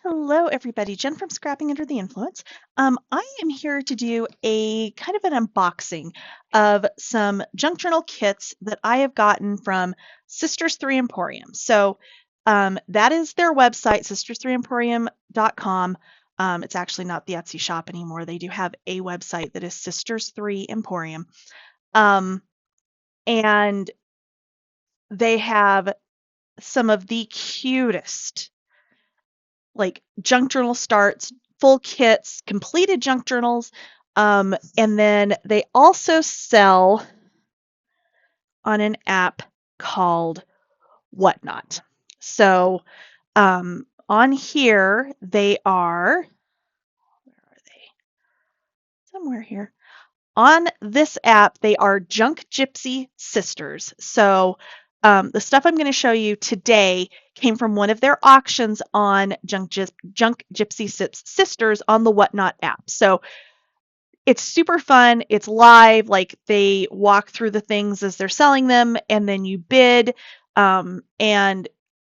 Hello, everybody. Jen from Scrapping Under the Influence. I am here to do a kind of an unboxing of some junk journal kits that I have gotten from Sisters3Emporium. That is their website, sisters3emporium.com. It's actually not the Etsy shop anymore. They do have a website that is Sisters3Emporium. Um, and they have some of the cutest like junk journal starts, full kits, completed junk journals. And then they also sell on an app called Whatnot. On here, they are, where are they? Somewhere here. On this app, they are Junk Gypsy Sisters. The stuff I'm going to show you today came from one of their auctions on Junk Gypsy Sisters on the Whatnot app. So it's super fun. It's live. Like they walk through the things as they're selling them, and then you bid. And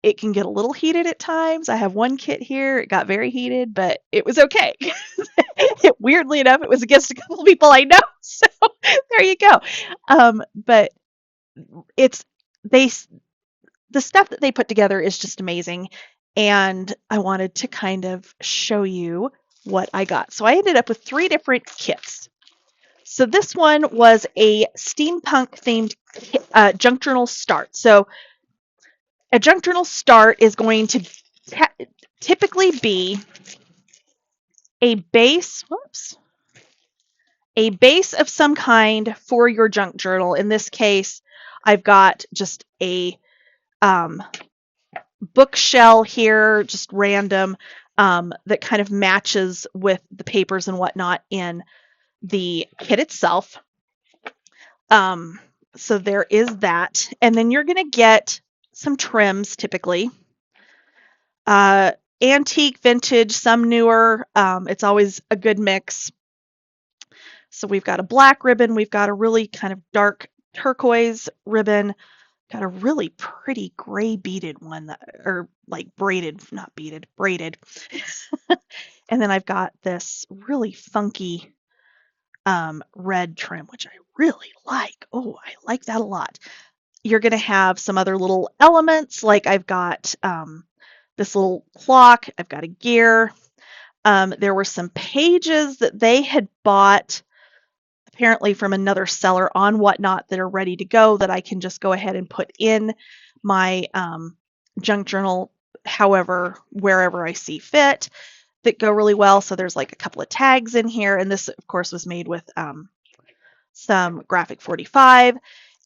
it can get a little heated at times. I have one kit here. It got very heated, but it was okay. Weirdly enough, it was against a couple of people I know. So there you go. But it's they the stuff that they put together is just amazing, and I wanted to kind of show you what I got. So I ended up with 3 different kits. So this one was a steampunk themed junk journal start. So a junk journal start is going to typically be a base, a base of some kind for your junk journal. In this case, I've got just a bookshell here, just random, that kind of matches with the papers and whatnot in the kit itself. So there is that. And then you're going to get some trims typically. Antique, vintage, some newer. It's always a good mix. So we've got a black ribbon. We've got a really kind of dark turquoise ribbon. Got a really pretty gray beaded one, or like braided, not beaded, braided. And then I've got this really funky red trim, which I really like. Oh, I like that a lot. You're going to have some other little elements, like I've got this little clock. I've got a gear. There were some pages that they had bought apparently from another seller on Whatnot that are ready to go that I can just go ahead and put in my junk journal wherever I see fit, that go really well. So there's like a couple of tags in here, and this of course was made with some graphic 45.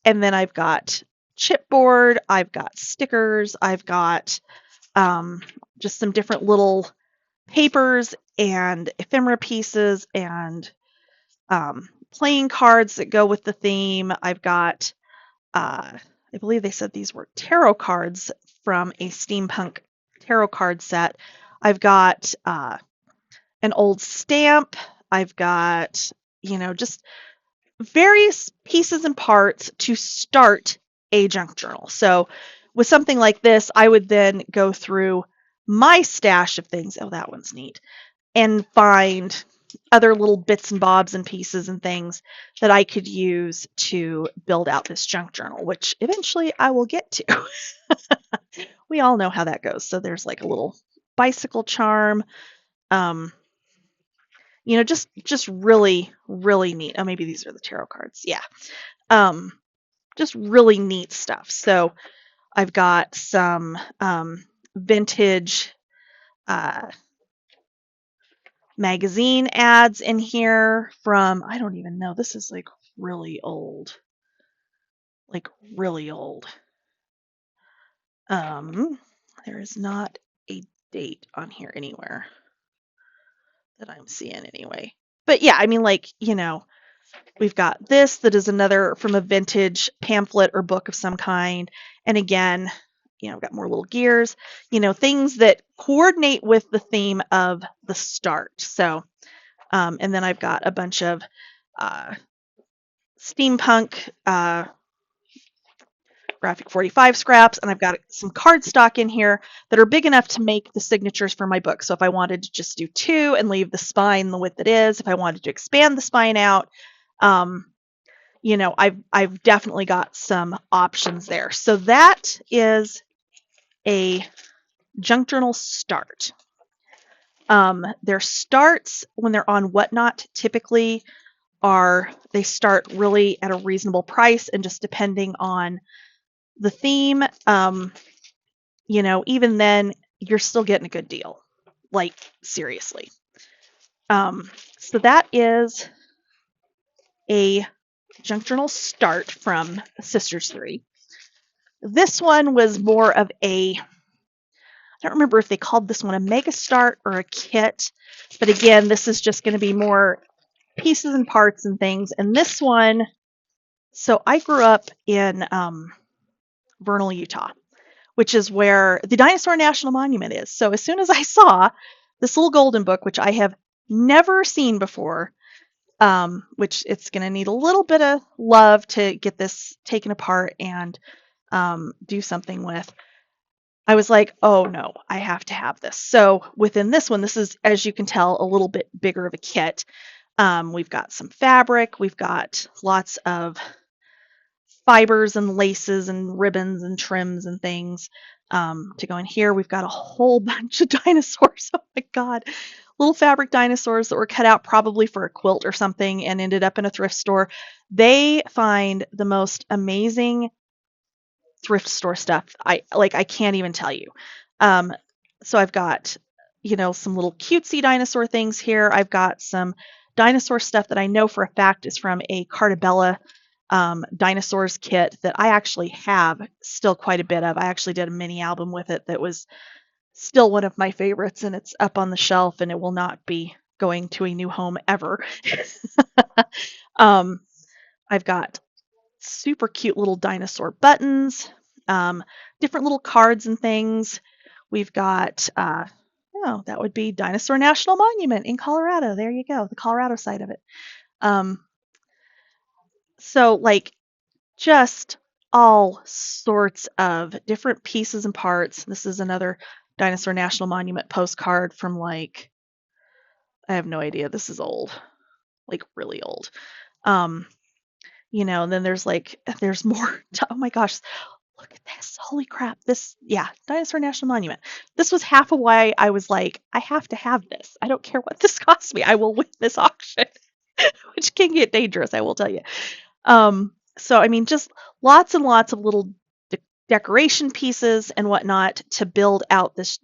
And then I've got chipboard, I've got stickers, I've got just some different little papers and ephemera pieces and playing cards that go with the theme. I've got, I believe they said these were tarot cards from a steampunk tarot card set. I've got an old stamp. I've got, just various pieces and parts to start a junk journal. So with something like this, I would then go through my stash of things. Oh, that one's neat. And find other little bits and bobs and pieces and things that I could use to build out this junk journal, which eventually I will get to. We all know how that goes. So there's like a little bicycle charm. Just really, really neat. Oh, maybe these are the tarot cards. Yeah. Just really neat stuff. So I've got some vintage magazine ads in here from, I don't even know, this is like really old. Like really old. There is not a date on here anywhere that I'm seeing anyway. But yeah, I mean, like, we've got this that is another from a vintage pamphlet or book of some kind. And again, I've got more little gears, things that coordinate with the theme of the start. So, and then I've got a bunch of steampunk graphic 45 scraps, and I've got some cardstock in here that are big enough to make the signatures for my book. So if I wanted to just do 2 and leave the spine the width it is, if I wanted to expand the spine out, I've definitely got some options there. So that is a junk journal start. Their starts when they're on Whatnot typically they start really at a reasonable price, and just depending on the theme, even then you're still getting a good deal. Like, seriously. So that is a junk journal start from Sisters 3. This one was more of I don't remember if they called this one a mega start or a kit, but again, this is just going to be more pieces and parts and things. And this one, so I grew up in Vernal, Utah, which is where the Dinosaur National Monument is. So as soon as I saw this little golden book, which I have never seen before, which it's going to need a little bit of love to get this taken apart and do something with, I was like, oh no, I have to have this. So within this one, this is, as you can tell, a little bit bigger of a kit. We've got some fabric, we've got lots of fibers and laces and ribbons and trims and things to go in here. We've got a whole bunch of dinosaurs. Oh my God. Little fabric dinosaurs that were cut out probably for a quilt or something and ended up in a thrift store. They find the most amazing thrift store stuff. I can't even tell you. So I've got, some little cutesy dinosaur things here. I've got some dinosaur stuff that I know for a fact is from a Cartabella dinosaurs kit that I actually have still quite a bit of. I actually did a mini album with it that was still one of my favorites, and it's up on the shelf, and it will not be going to a new home ever. I've got super cute little dinosaur buttons, different little cards and things. We've got, that would be Dinosaur National Monument in Colorado. There you go, the Colorado side of it. So just all sorts of different pieces and parts. This is another Dinosaur National Monument postcard from I have no idea. This is old, really old. And then there's more. Oh my gosh, look at this. Holy crap. Dinosaur National Monument. This was half of why I was like, I have to have this. I don't care what this costs me. I will win this auction, which can get dangerous, I will tell you. So, just lots and lots of little decoration pieces and whatnot to build out this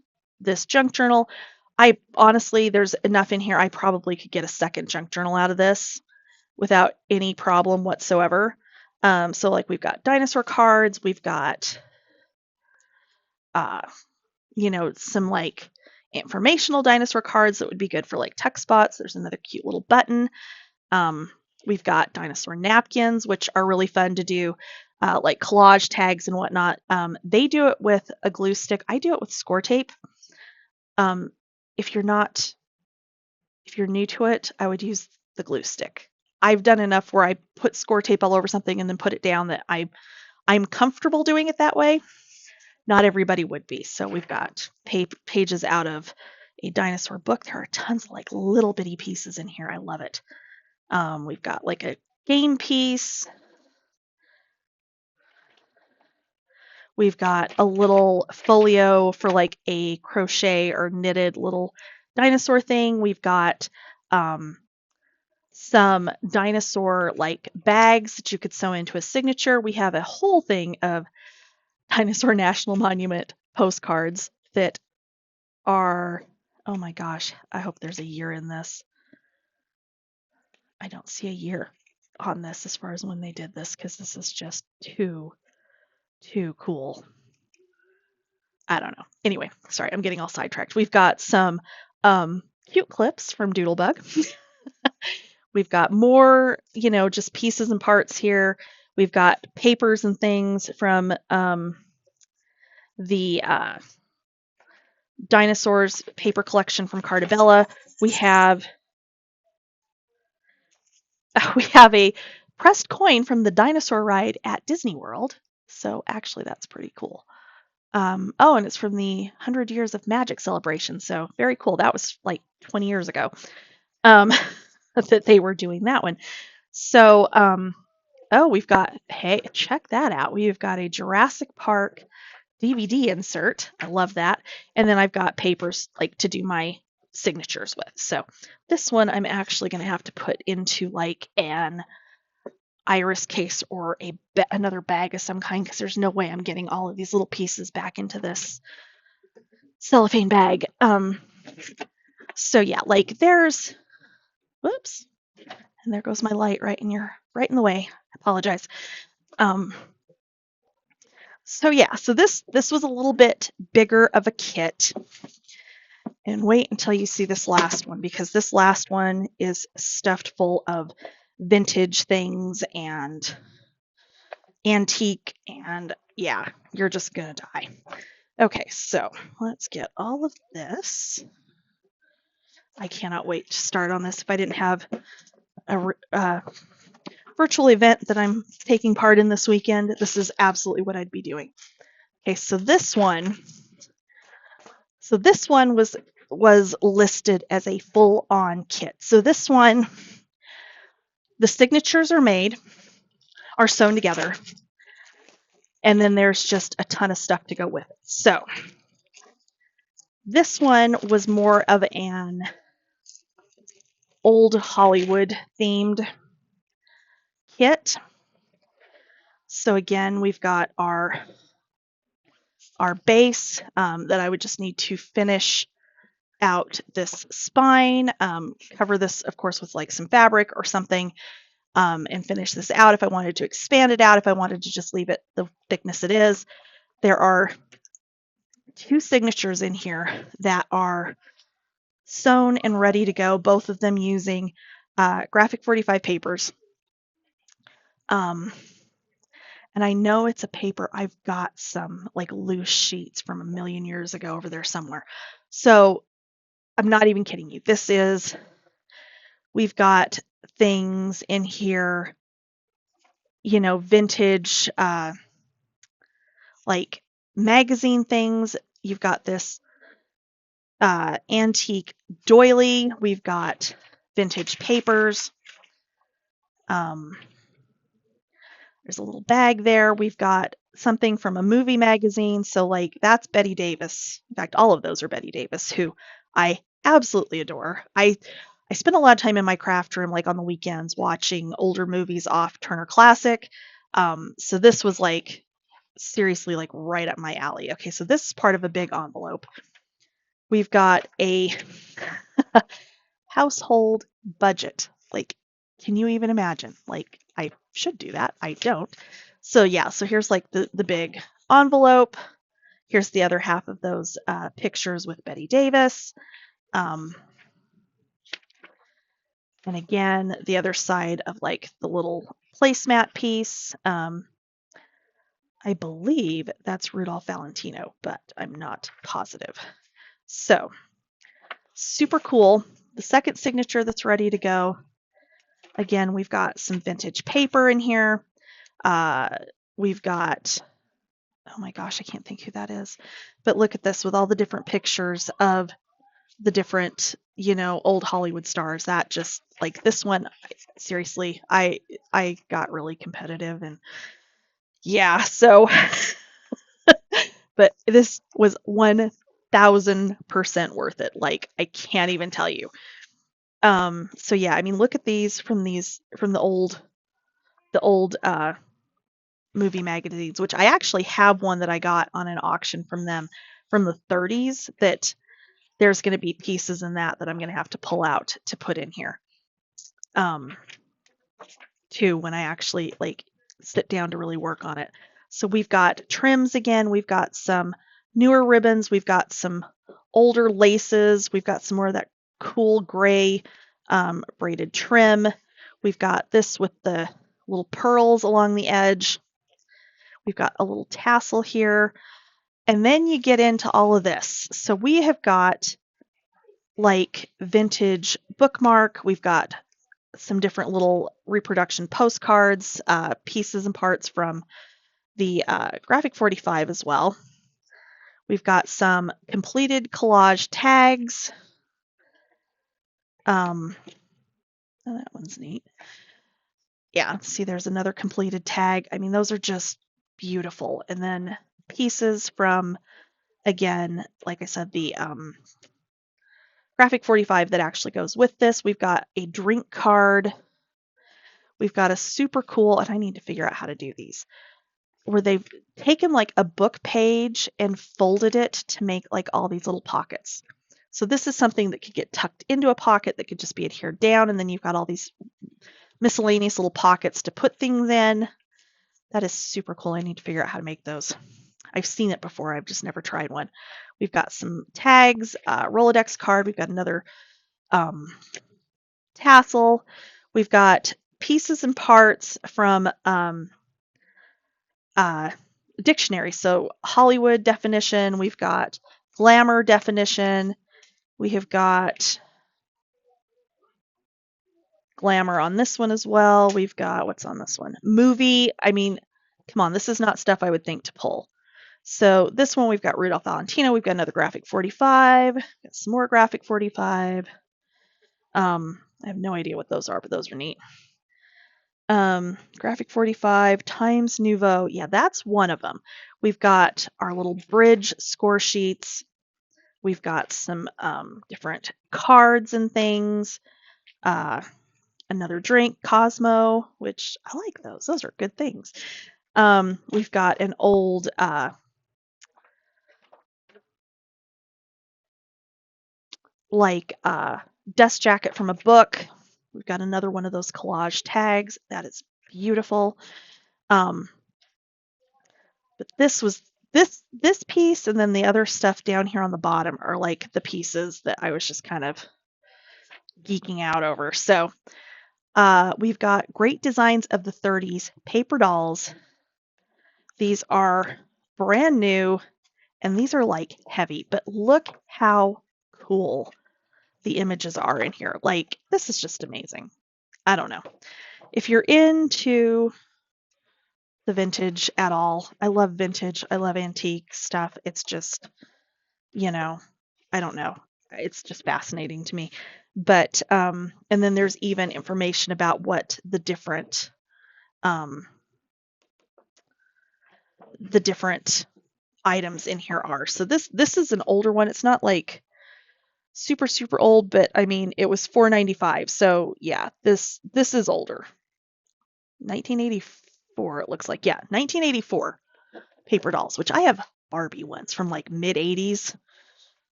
junk journal. I honestly, there's enough in here. I probably could get a second junk journal out of this without any problem whatsoever. So we've got dinosaur cards, we've got, some informational dinosaur cards that would be good for tuck spots. There's another cute little button. We've got dinosaur napkins, which are really fun to do, collage tags and whatnot. They do it with a glue stick. I do it with score tape. If you're new to it, I would use the glue stick. I've done enough where I put score tape all over something and then put it down that I'm comfortable doing it that way. Not everybody would be. So we've got pages out of a dinosaur book. There are tons of little bitty pieces in here. I love it. We've got a game piece. We've got a little folio for a crochet or knitted little dinosaur thing. We've got some dinosaur bags that you could sew into a signature. We have a whole thing of Dinosaur National Monument postcards that are, oh my gosh, I hope there's a year in this. I don't see a year on this as far as when they did this, because this is just too cool. I don't know. Anyway, sorry, I'm getting all sidetracked. We've got some cute clips from Doodlebug. We've got more, just pieces and parts here. We've got papers and things from the dinosaurs paper collection from Cartabella. We have a pressed coin from the dinosaur ride at Disney World. So actually, that's pretty cool. Oh, and it's from the 100 Years of Magic celebration. So very cool. That was like 20 years ago um, that they were doing that one. So, oh, hey, check that out. We've got a Jurassic Park DVD insert. I love that. And then I've got papers like to do my signatures with. So this one I'm actually going to have to put into like an iris case or another bag of some kind because there's no way I'm getting all of these little pieces back into this cellophane bag. So yeah, like whoops, and there goes my light right in the way. I apologize. Um, so yeah, so this was a little bit bigger of a kit. And wait until you see this last one because this last one is stuffed full of vintage things and antique and yeah, you're just gonna die. Okay, so let's get all of this. I cannot wait to start on this. If I didn't have a virtual event that I'm taking part in this weekend, this is absolutely what I'd be doing. Okay, so this one was listed as a full-on kit. So this one, the signatures are sewn together, and then there's just a ton of stuff to go with it. So this one was more of an old Hollywood themed kit. So again, we've got our base that I would just need to finish out this spine, cover this, of course, with like some fabric or something, and finish this out if I wanted to expand it out, if I wanted to just leave it the thickness it is. There are 2 signatures in here that are sewn and ready to go, both of them using graphic 45 papers. And I know it's a paper. I've got some like loose sheets from a million years ago over there somewhere. So I'm not even kidding you. We've got things in here, vintage, like magazine things. You've got this antique doily. We've got vintage papers. There's a little bag there. We've got something from a movie magazine. So, like, that's Betty Davis. In fact, all of those are Betty Davis, who I absolutely adore. I spend a lot of time in my craft room, like on the weekends, watching older movies off Turner Classic. So this was like seriously like right up my alley. Okay, so this is part of a big envelope. We've got a household budget. Like, can you even imagine? Like, I should do that. I don't. So yeah, so here's like the big envelope. Here's the other half of those pictures with Betty Davis. And again, the other side of like the little placemat piece. I believe that's Rudolph Valentino, but I'm not positive. So super cool. The second signature that's ready to go. Again, we've got some vintage paper in here. We've got, oh my gosh, I can't think who that is. But look at this with all the different pictures of the different, old Hollywood stars. That just like this one, seriously, I got really competitive and yeah, so but this was 1000% worth it. Like I can't even tell you. So yeah, I mean look at these from the old movie magazines, which I actually have one that I got on an auction from them from the 30s that there's going to be pieces in that I'm going to have to pull out to put in here. Too when I actually like sit down to really work on it. So we've got trims again, we've got some newer ribbons, we've got some older laces, we've got some more of that cool gray braided trim. We've got this with the little pearls along the edge. We've got a little tassel here. And then you get into all of this. So we have got like vintage bookmark. We've got some different little reproduction postcards, pieces and parts from the graphic 45 as well. We've got some completed collage tags. Oh, that one's neat. Yeah, see, there's another completed tag. I mean, those are just beautiful. And then pieces from, again, like I said, the graphic 45 that actually goes with this. We've got a drink card. We've got a super cool, and I need to figure out how to do these, where they've taken like a book page and folded it to make like all these little pockets. So this is something that could get tucked into a pocket that could just be adhered down, and then you've got all these miscellaneous little pockets to put things in. That is super cool. I need to figure out how to make those. I've seen it before. I've just never tried one. We've got some tags, Rolodex card. We've got another tassel. We've got pieces and parts from dictionary. So Hollywood definition. We've got glamour definition. We have got glamour on this one as well. We've got, what's on this one? Movie. I mean, come on, this is not stuff I would think to pull. So this one, we've got Rudolph Valentino. We've got another graphic 45. Got some more graphic 45. I have no idea what those are, but those are neat. Graphic 45, Times Nouveau. Yeah, that's one of them. We've got our little bridge score sheets. We've got some different cards and things. Another drink, Cosmo, which I like those. Those are good things. We've got an old dust jacket from a book. We've got another one of those collage tags. That is beautiful. But this piece and then the other stuff down here on the bottom are like the pieces that I was just kind of geeking out over. So we've got Great Designs of the 30s paper dolls. These are brand new and these are like heavy, but look how cool the images are in here. Like, this is just amazing. I don't know. If you're into the vintage at all, I love vintage. I love antique stuff. It's just, I don't know. It's just fascinating to me. But, and then there's even information about what the different items in here are. So this is an older one. It's not like super super old, but I mean it was $4.95. So yeah, this is older. 1984 it looks like. Yeah, 1984 paper dolls, which I have Barbie ones from like mid 80s,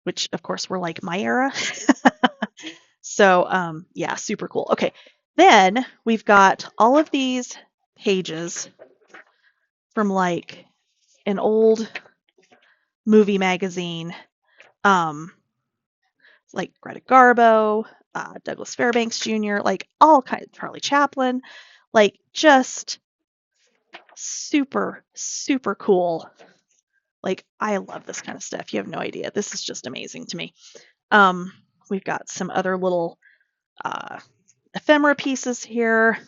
which of course were like my era. So yeah, super cool. Okay, then we've got all of these pages from like an old movie magazine, like Greta Garbo, Douglas Fairbanks Jr., like all kinds, Charlie Chaplin, like just super, super cool. Like, I love this kind of stuff. You have no idea. This is just amazing to me. We've got some other little ephemera pieces here.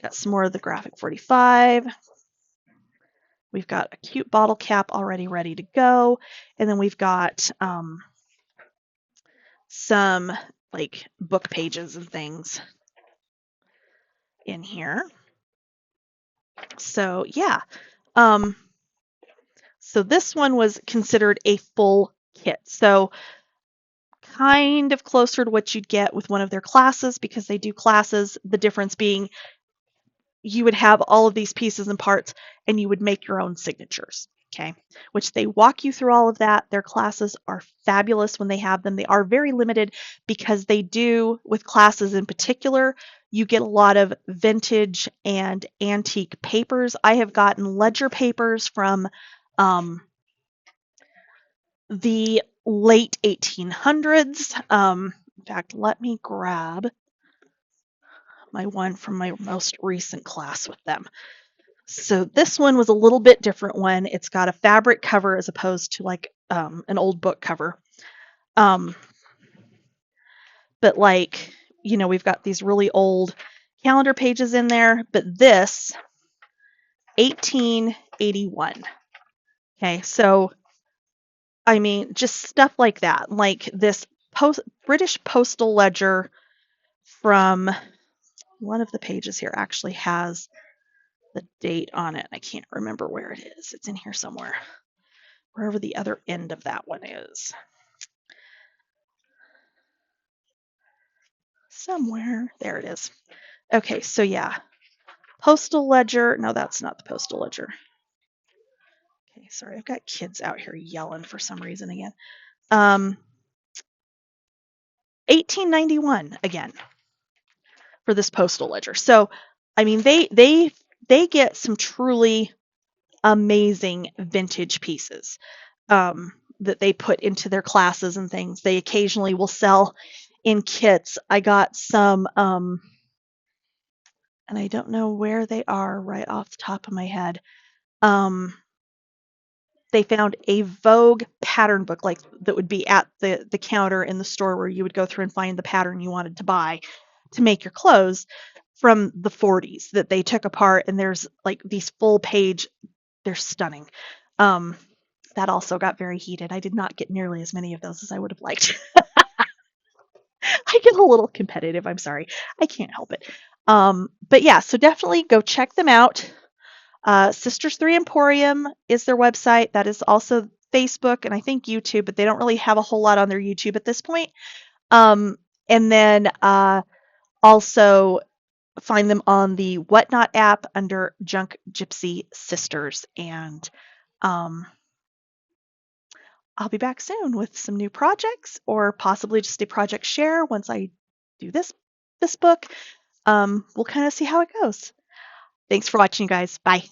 Got some more of the graphic 45. We've got a cute bottle cap already ready to go. And then we've got some like book pages and things in here. So yeah. So this one was considered a full kit. So kind of closer to what you'd get with one of their classes, because they do classes, the difference being you would have all of these pieces and parts and you would make your own signatures. Okay, which they walk you through all of that. Their classes are fabulous when they have them. They are very limited because they do, with classes in particular, you get a lot of vintage and antique papers. I have gotten ledger papers from the late 1800s. In fact, let me grab my one from my most recent class with them. So this one was a little bit different one. It's got a fabric cover as opposed to like an old book cover. But like, we've got these really old calendar pages in there, but this 1881. Okay, so I mean, just stuff like that, like this British postal ledger from one of the pages here actually has the date on it. I can't remember where it is. It's in here somewhere, wherever the other end of that one is. Somewhere. There it is. Okay, so yeah. Postal ledger. No, that's not the postal ledger. Okay, sorry. I've got kids out here yelling for some reason again. 1891 again for this postal ledger. So, I mean, they get some truly amazing vintage pieces that they put into their classes and things. They occasionally will sell in kits. I got some, and I don't know where they are right off the top of my head. They found a Vogue pattern book, like that would be at the counter in the store where you would go through and find the pattern you wanted to buy to make your clothes from the 40s that they took apart, and there's like these full page. They're stunning. That also got very heated. I did not get nearly as many of those as I would have liked. I get a little competitive. I'm sorry. I can't help it. But yeah, so definitely go check them out. Sisters3Emporium is their website. That is also Facebook and I think YouTube, but they don't really have a whole lot on their YouTube at this point. And then also find them on the Whatnot app under Junk Gypsy Sisters. And I'll be back soon with some new projects or possibly just a project share once I do this book. We'll kind of see how it goes. Thanks for watching, you guys. Bye.